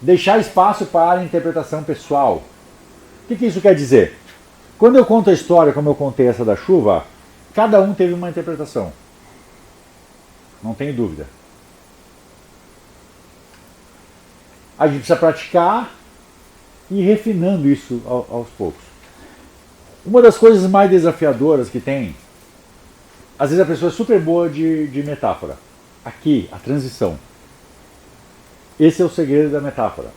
Deixar espaço para a interpretação pessoal. O que isso quer dizer? Quando eu conto a história, como eu contei essa da chuva, cada um teve uma interpretação. Não tenho dúvida. A gente precisa praticar e ir refinando isso aos poucos. Uma das coisas mais desafiadoras que tem, às vezes a pessoa é super boa de metáfora. Aqui, a transição. Esse é o segredo da metáfora.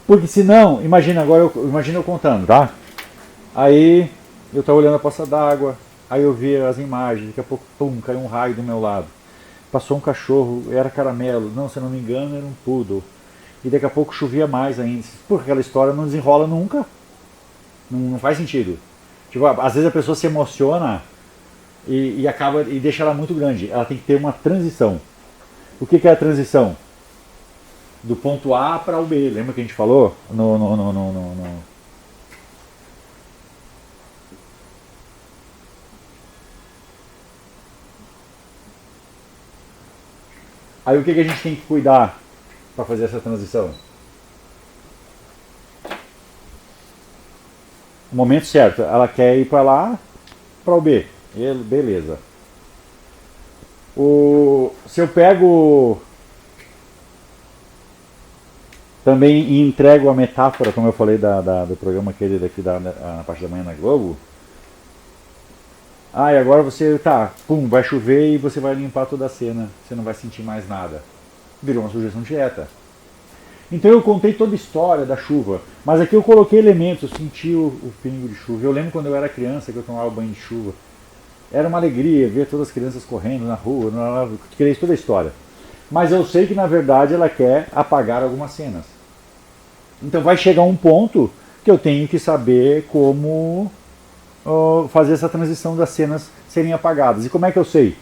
Porque senão, imagina agora, imagina eu contando, tá? Aí eu estava olhando a poça d'água, aí eu vi as imagens, daqui a pouco, pum, caiu um raio do meu lado. Passou um cachorro, era caramelo, não, se eu não me engano, era um poodle. E daqui a pouco chovia mais ainda. Porque aquela história não desenrola nunca. Não faz sentido. Tipo, às vezes a pessoa se emociona e acaba e deixa ela muito grande. Ela tem que ter uma transição. O que é a transição? Do ponto A para o B. Lembra que a gente falou? Aí o que a gente tem que cuidar para fazer essa transição? O momento certo. Ela quer ir para lá, para o B. Beleza. Se eu pego também e entrego a metáfora, como eu falei do programa aquele daqui na parte da manhã na Globo. E agora você, pum, vai chover e você vai limpar toda a cena. Você não vai sentir mais nada. Virou uma sugestão direta. Então eu contei toda a história da chuva, mas aqui eu coloquei elementos, eu senti o pingo de chuva. Eu lembro quando eu era criança que eu tomava banho de chuva. Era uma alegria ver todas as crianças correndo na rua, eu criei toda a história. Mas eu sei que na verdade ela quer apagar algumas cenas. Então vai chegar um ponto que eu tenho que saber como fazer essa transição das cenas serem apagadas. E como é que eu sei?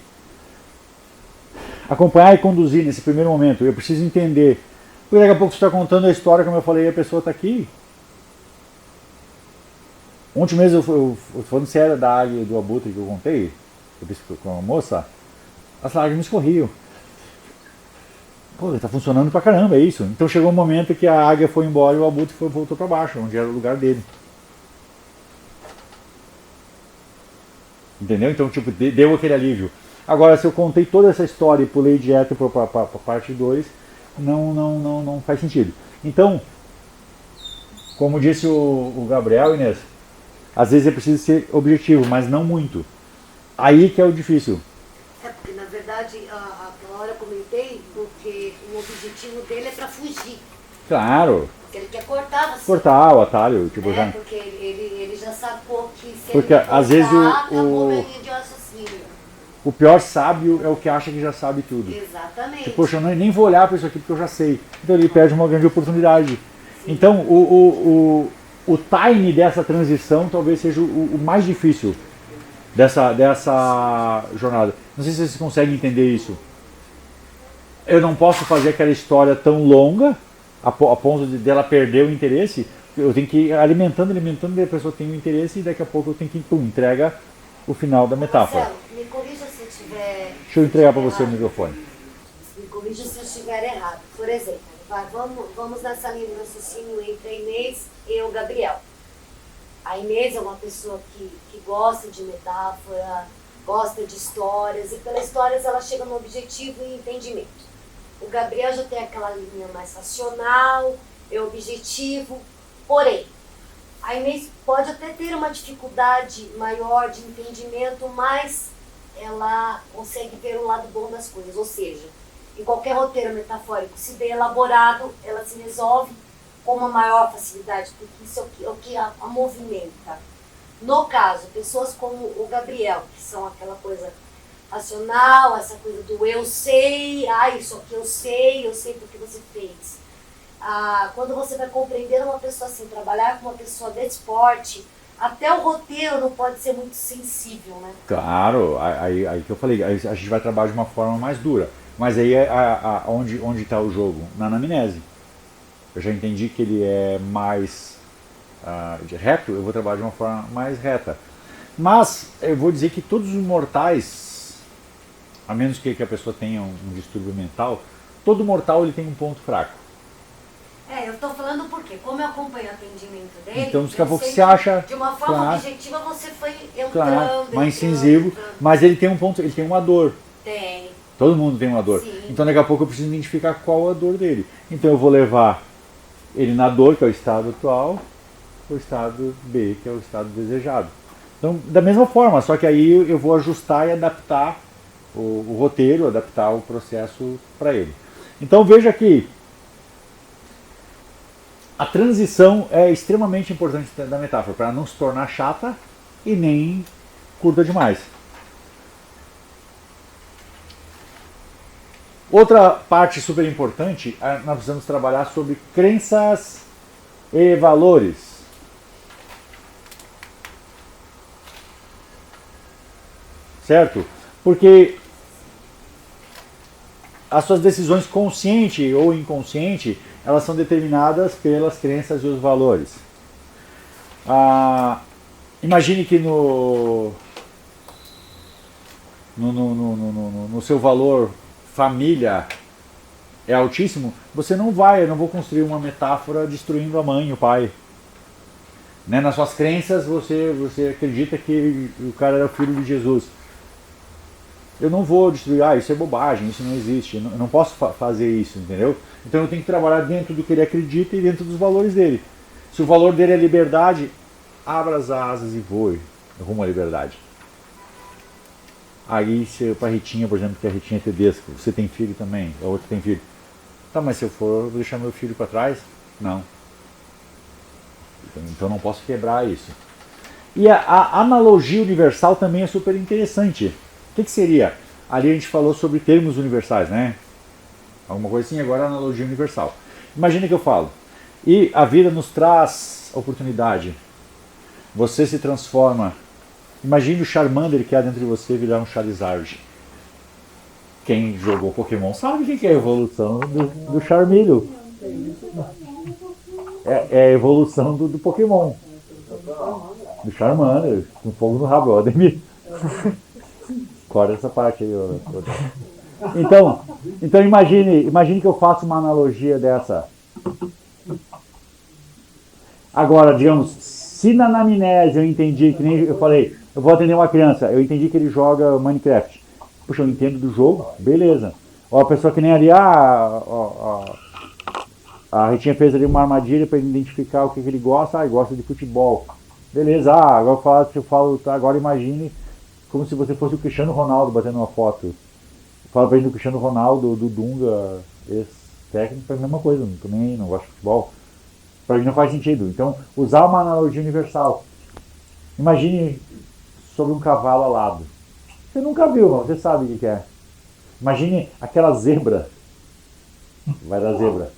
Acompanhar e conduzir nesse primeiro momento. Eu preciso entender. Porque daqui a pouco você está contando a história, como eu falei, e a pessoa está aqui. Ontem mesmo eu falando sério da águia e do abutre que eu contei, eu disse com a moça, as lágrimas corriam. Pô, está funcionando pra caramba, é isso. Então chegou um momento que a águia foi embora e o abutre voltou para baixo, onde era o lugar dele. Entendeu? Então, tipo, deu aquele alívio. Agora, se eu contei toda essa história e pulei direto para a parte 2, não faz sentido. Então, como disse o Gabriel, Inês, às vezes é preciso ser objetivo, mas não muito. Aí que é o difícil. Porque na verdade, aquela hora eu comentei, porque o objetivo dele é para fugir. Claro. Porque ele quer cortar você. Cortar o atalho, tipo, já. Porque ele já sacou que se porque ele às vezes acabou minha linha de raciocínio. O pior sábio é o que acha que já sabe tudo. Exatamente. Tipo, poxa, eu nem vou olhar para isso aqui porque eu já sei. Então ele perde uma grande oportunidade. Sim. Então o time dessa transição talvez seja o mais difícil dessa jornada. Não sei se vocês conseguem entender isso. Eu não posso fazer aquela história tão longa a ponto dela perder o interesse. Eu tenho que ir alimentando, e a pessoa tem o interesse e daqui a pouco eu tenho que entrega o final da metáfora. Marcelo, me corrija se eu tiver. Deixa eu entregar para você o microfone. Me corrija se eu estiver errado. Por exemplo, vamos nessa linha de raciocínio entre a Inês e o Gabriel. A Inês é uma pessoa que gosta de metáfora, gosta de histórias, e pelas histórias ela chega no objetivo e entendimento. O Gabriel já tem aquela linha mais racional, é objetivo, porém, a Inês pode até ter uma dificuldade maior de entendimento, mas ela consegue ver o lado bom das coisas, ou seja, em qualquer roteiro metafórico, se bem elaborado, ela se resolve com uma maior facilidade, porque isso é o que a movimenta. No caso, pessoas como o Gabriel, que são aquela coisa racional, essa coisa do eu sei, isso aqui eu sei porque você fez. Quando você vai compreender uma pessoa assim, trabalhar com uma pessoa desse porte, até o roteiro não pode ser muito sensível, né? Claro, aí que eu falei, aí a gente vai trabalhar de uma forma mais dura. Mas aí onde está o jogo? Na anamnese. Eu já entendi que ele é mais reto, eu vou trabalhar de uma forma mais reta. Mas eu vou dizer que todos os mortais, a menos que a pessoa tenha um distúrbio mental, todo mortal ele tem um ponto fraco. Eu tô falando porque, como eu acompanho o atendimento dele, Então daqui a eu pouco sei você acha, que de uma forma claro, objetiva você foi entrando, claro, mais entrando, incisivo, entrando. mas ele tem um ponto, ele tem uma dor. Tem, Todo mundo tem uma dor. sim. Então daqui a pouco eu preciso identificar qual a dor dele. Então eu vou levar ele na dor, que é o estado atual, o estado B, que é o estado desejado. Então, da mesma forma, só que aí eu vou ajustar e adaptar o roteiro, adaptar o processo para ele. Então veja que a transição é extremamente importante da metáfora, para não se tornar chata e nem curta demais. Outra parte super importante, nós precisamos trabalhar sobre crenças e valores. Certo? Porque as suas decisões consciente ou inconsciente, elas são determinadas pelas crenças e os valores. Imagine que no seu valor família é altíssimo, você não vai, eu não vou construir uma metáfora destruindo a mãe e o pai. Né? Nas suas crenças você acredita que o cara era o filho de Jesus. Eu não vou destruir, isso é bobagem, isso não existe, eu não posso fazer isso, entendeu? Então eu tenho que trabalhar dentro do que ele acredita e dentro dos valores dele. Se o valor dele é liberdade, abra as asas e voe rumo à liberdade. Aí, para a Ritinha, por exemplo, que a Ritinha é tedesco, você tem filho também, a outra tem filho. Tá, mas se eu for, eu vou deixar meu filho para trás? Não. Então não posso quebrar isso. E a analogia universal também é super interessante. O que seria? Ali a gente falou sobre termos universais, né? Alguma coisa assim, agora a analogia universal. Imagina que eu falo, e a vida nos traz oportunidade. Você se transforma. Imagine o Charmander que há dentro de você virar um Charizard. Quem jogou Pokémon sabe o que é a evolução do Charmeleon. É a evolução do Pokémon. Do Charmander, com fogo no rabo, Ademir. Corta essa parte aí. Então imagine que eu faço uma analogia dessa. Agora, digamos, se na anamnese eu entendi, que nem eu falei, eu vou atender uma criança, eu entendi que ele joga Minecraft. Puxa, eu entendo do jogo, beleza. Ó, a pessoa que nem ali, a Ritinha fez ali uma armadilha para identificar o que ele gosta, ele gosta de futebol. Beleza, agora eu falo, tá, agora imagine como se você fosse o Cristiano Ronaldo batendo uma foto. Fala pra gente do Cristiano Ronaldo, do Dunga, esse técnico, é a mesma coisa, também não gosto de futebol. Pra mim não faz sentido. Então, usar uma analogia universal. Imagine sobre um cavalo alado. Você nunca viu, mas você sabe o que é. Imagine aquela zebra. Vai dar zebra.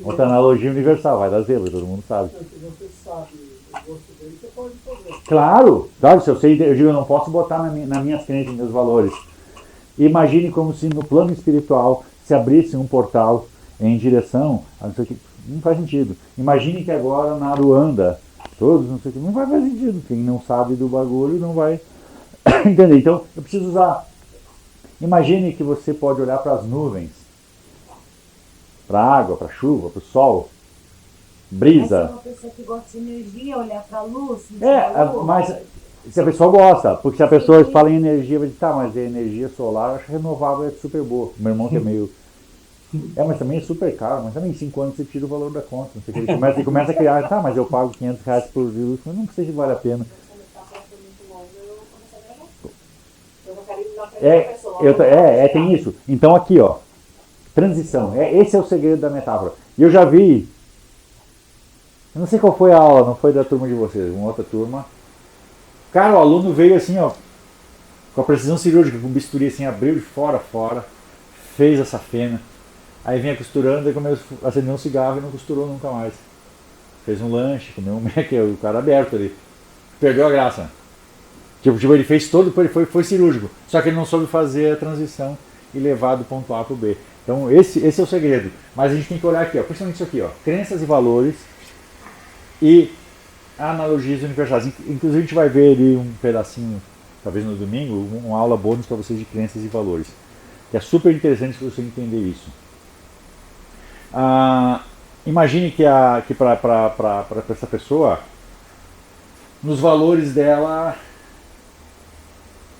Outra analogia universal, vai dar zebra, todo mundo sabe. Se você sabe o gosto dele, você pode fazer. Claro, se eu sei, eu digo, eu não posso botar nas minhas crenças, nos meus valores. Imagine como se no plano espiritual se abrisse um portal em direção a não sei o que. Não faz sentido. Imagine que agora na Aruanda, todos, não sei o que, não vai fazer sentido. Quem não sabe do bagulho não vai entender. Então, eu preciso usar. Imagine que você pode olhar para as nuvens, para a água, para a chuva, para o sol, brisa. Mas se uma pessoa que gosta de energia, olhar para a luz, Mas se a pessoa gosta, porque se a pessoa fala em energia, vai dizer, tá, mas a energia solar, eu acho renovável, é super boa. Meu irmão que é meio... mas também é super caro, mas também em 5 anos você tira o valor da conta. Não sei o que. Ele começa a criar, tá, mas eu pago R$500 por luz, mas não sei se vale a pena. Tem isso. Então aqui, ó, transição. Esse é o segredo da metáfora. E eu já vi, eu não sei qual foi a aula, não foi da turma de vocês, uma outra turma. Cara, o aluno veio assim, ó, com a precisão cirúrgica, com bisturi assim, abriu de fora a fora, fez essa fena. Aí vinha costurando e começou a acender um cigarro e não costurou nunca mais. Fez um lanche, comeu um Mac, o cara aberto ali. Perdeu a graça. Tipo, ele fez todo, ele foi cirúrgico. Só que ele não soube fazer a transição e levar do ponto A para o B. Então esse é o segredo. Mas a gente tem que olhar aqui, ó, principalmente isso aqui, ó, crenças e valores e analogias universais. Inclusive a gente vai ver ali um pedacinho, talvez no domingo, uma aula bônus para vocês de crenças e valores. Que é super interessante para você entender isso. Imagine que para essa pessoa, nos valores dela,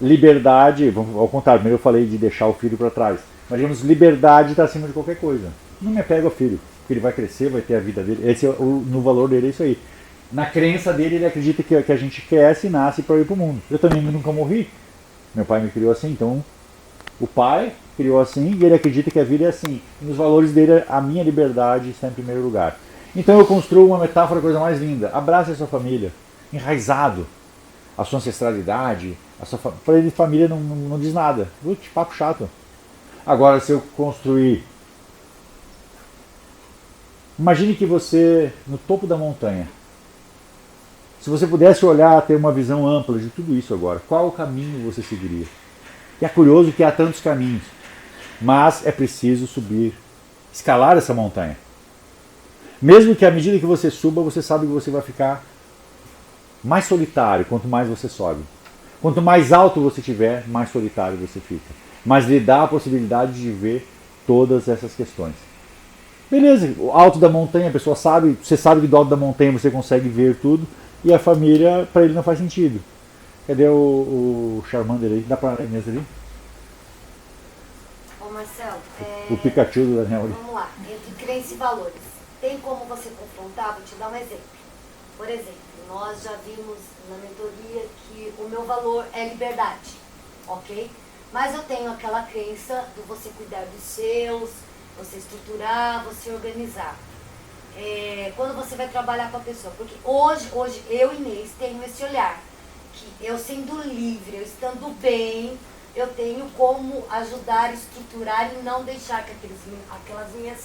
liberdade, ao contrário, primeiro eu falei de deixar o filho para trás. Imaginemos, liberdade está acima de qualquer coisa. Não me apego ao filho, porque ele vai crescer, vai ter a vida dele. Esse no valor dele é isso aí. Na crença dele, ele acredita que a gente cresce e nasce para ir para o mundo. Eu também nunca morri. Meu pai me criou assim, então o pai criou assim e ele acredita que a vida é assim. E nos valores dele, a minha liberdade está em primeiro lugar. Então eu construo uma metáfora, coisa mais linda. Abrace a sua família, enraizado. A sua ancestralidade, para ele família não diz nada. Putz, papo chato. Agora, se eu construir... Imagine que você, no topo da montanha, se você pudesse olhar, ter uma visão ampla de tudo isso agora, qual o caminho você seguiria? E é curioso que há tantos caminhos, mas é preciso subir, escalar essa montanha. Mesmo que à medida que você suba, você sabe que você vai ficar mais solitário quanto mais você sobe. Quanto mais alto você tiver, mais solitário você fica. Mas lhe dá a possibilidade de ver todas essas questões. Beleza, o alto da montanha, a pessoa sabe, você sabe que do alto da montanha você consegue ver tudo, e a família, para ele não faz sentido. Cadê o Charmander aí? Dá pra ver mesmo ali? Ô Marcelo, O Pikachu do Daniel ali. vamos lá, entre crença e valores. Tem como você confrontar? Vou te dar um exemplo. Por exemplo, nós já vimos na mentoria que o meu valor é liberdade, ok? Mas eu tenho aquela crença de você cuidar dos seus, você estruturar, você organizar. Quando você vai trabalhar com a pessoa, porque hoje eu, Inês, tenho esse olhar, que eu sendo livre, eu estando bem, eu tenho como ajudar, estruturar e não deixar que aquelas minhas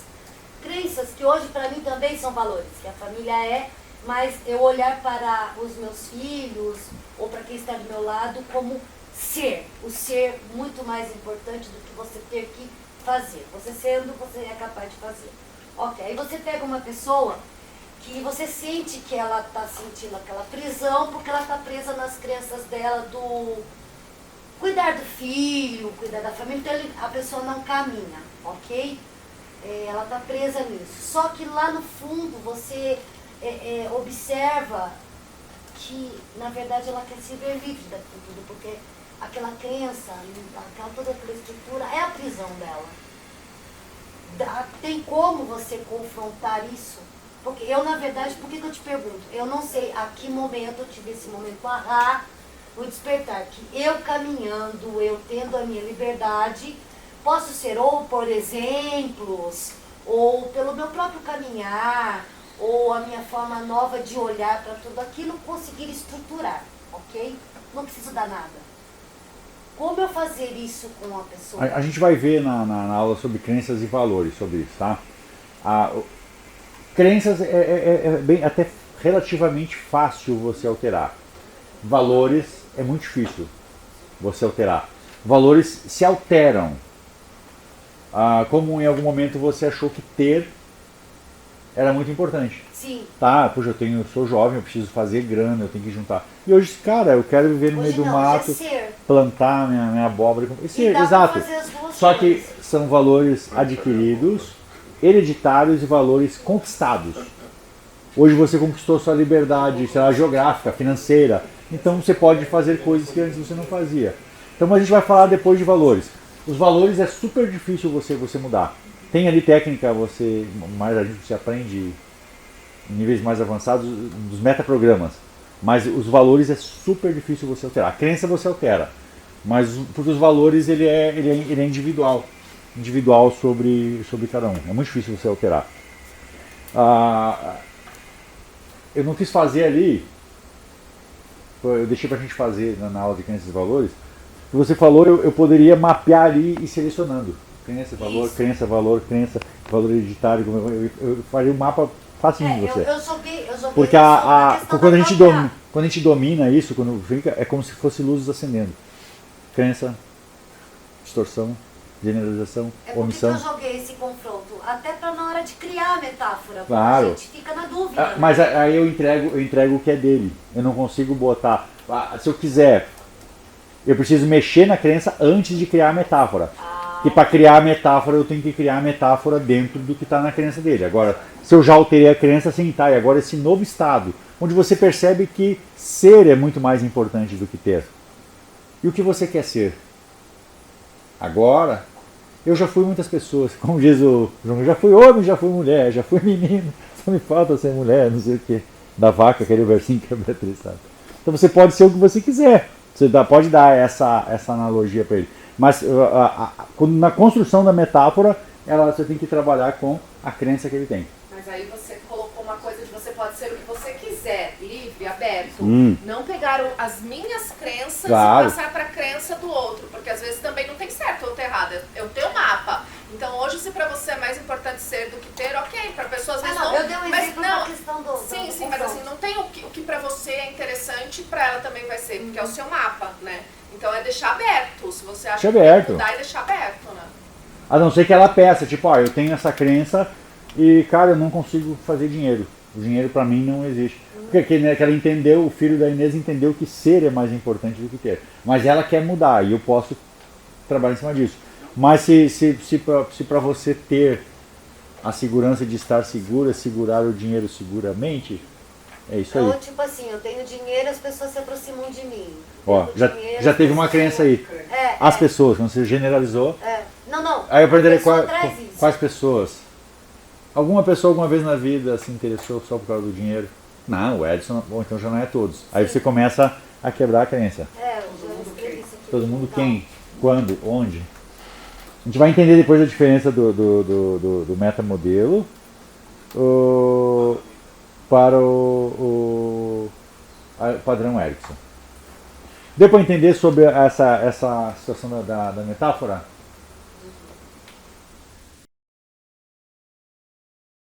crenças, que hoje para mim também são valores, que a família é, mas eu olhar para os meus filhos ou para quem está do meu lado como ser, o ser muito mais importante do que você ter que fazer. Você sendo, você é capaz de fazer. Ok, aí você pega uma pessoa que você sente que ela está sentindo aquela prisão porque ela está presa nas crenças dela do cuidar do filho, cuidar da família, então a pessoa não caminha, ok? Ela está presa nisso. Só que lá no fundo você observa que, na verdade, ela quer se ver livre daquilo tudo, porque aquela crença, toda aquela estrutura é a prisão dela. Tem como você confrontar isso? Porque eu, na verdade, por que eu te pergunto? Eu não sei a que momento eu tive esse momento, o despertar, que eu caminhando, eu tendo a minha liberdade, posso ser ou por exemplos, ou pelo meu próprio caminhar, ou a minha forma nova de olhar para tudo aquilo, conseguir estruturar, ok? Não preciso dar nada. Como eu fazer isso com a pessoa? A gente vai ver na aula sobre crenças e valores, sobre isso, tá? Crenças é bem, até relativamente fácil você alterar. Valores é muito difícil você alterar. Valores se alteram. Como em algum momento você achou que ter era muito importante. Sim. Tá, puxa, eu sou jovem, eu preciso fazer grana, eu tenho que juntar. E hoje, cara, eu quero viver no meio do mato, plantar minha abóbora. Exato. Só que são valores adquiridos, hereditários e valores conquistados. Hoje você conquistou sua liberdade, sei lá, geográfica, financeira. Então você pode fazer coisas que antes você não fazia. Então a gente vai falar depois de valores. Os valores é super difícil você mudar. Tem ali técnica, mais a gente aprende em níveis mais avançados dos metaprogramas. Mas os valores é super difícil você alterar. A crença você altera. Mas porque os valores ele é individual. Individual sobre cada um. É muito difícil você alterar. Eu não quis fazer ali. Eu deixei pra gente fazer na aula de crenças e valores. O que você falou, eu poderia mapear ali e selecionando. Crença, valor, crença, valor hereditário. Eu faria um mapa facinho de você. Eu joguei porque quando a gente domina isso, quando fica, é como se fosse luzes acendendo. Crença, distorção, generalização, omissão. Por que eu joguei esse confronto? Até para na hora de criar a metáfora. Claro. A gente fica na dúvida. Mas aí eu entrego o que é dele. Eu não consigo botar. Se eu quiser, eu preciso mexer na crença antes de criar a metáfora. que para criar a metáfora eu tenho que criar a metáfora dentro do que está na crença dele. Agora, se eu já alterei a crença, assim, tá, e agora esse novo estado, onde você percebe que ser é muito mais importante do que ter. E o que você quer ser? Agora, eu já fui muitas pessoas, como diz o João, já fui homem, já fui mulher, já fui menino, só me falta ser mulher, não sei o quê. Da vaca, aquele versinho que a Beatriz sabe. Então você pode ser o que você quiser. Você pode dar essa analogia para ele. Mas na construção da metáfora, você tem que trabalhar com a crença que ele tem. Mas aí você colocou uma coisa de você pode ser o que você quiser, livre, aberto. Não pegar as minhas crenças Claro. e passar para a crença do outro, porque às vezes também não tem certo ou errado, é o teu mapa. Então hoje se para você é mais importante ser do que ter, ok, para pessoas às vezes não. Eu dei um mas exemplo não, da questão do sim, do mas assim, confronto. não tem o que para você é interessante, para ela também vai ser, porque é o seu mapa, né? Então é deixar aberto, se você acha Deixa que aberto. tem que mudar, é deixar aberto, né? A não ser que ela peça, tipo, eu tenho essa crença e, cara, eu não consigo fazer dinheiro. O dinheiro pra mim não existe. Porque né, que ela entendeu, o filho da Inês entendeu que ser é mais importante do que ter. Mas ela quer mudar e eu posso trabalhar em cima disso. Mas se para você ter a segurança de estar segura, segurar o dinheiro seguramente, é isso aí. Então, tipo assim, eu tenho dinheiro, as pessoas se aproximam de mim. Ó, Tendo já, dinheiro, já as teve uma pessoas- crença aí. As pessoas, quando você generalizou. Não. Aí eu perguntaria a pessoa traz isso. quais pessoas. Alguma pessoa alguma vez na vida se interessou só por causa do dinheiro? Não, o Edson, bom, então já não é todos. Aí você começa a quebrar a crença. Eu já escrevi isso aqui. Todo mundo Então, quem? Quando? Onde? A gente vai entender depois a diferença do metamodelo para o padrão Erickson. Deu para entender sobre essa situação da metáfora?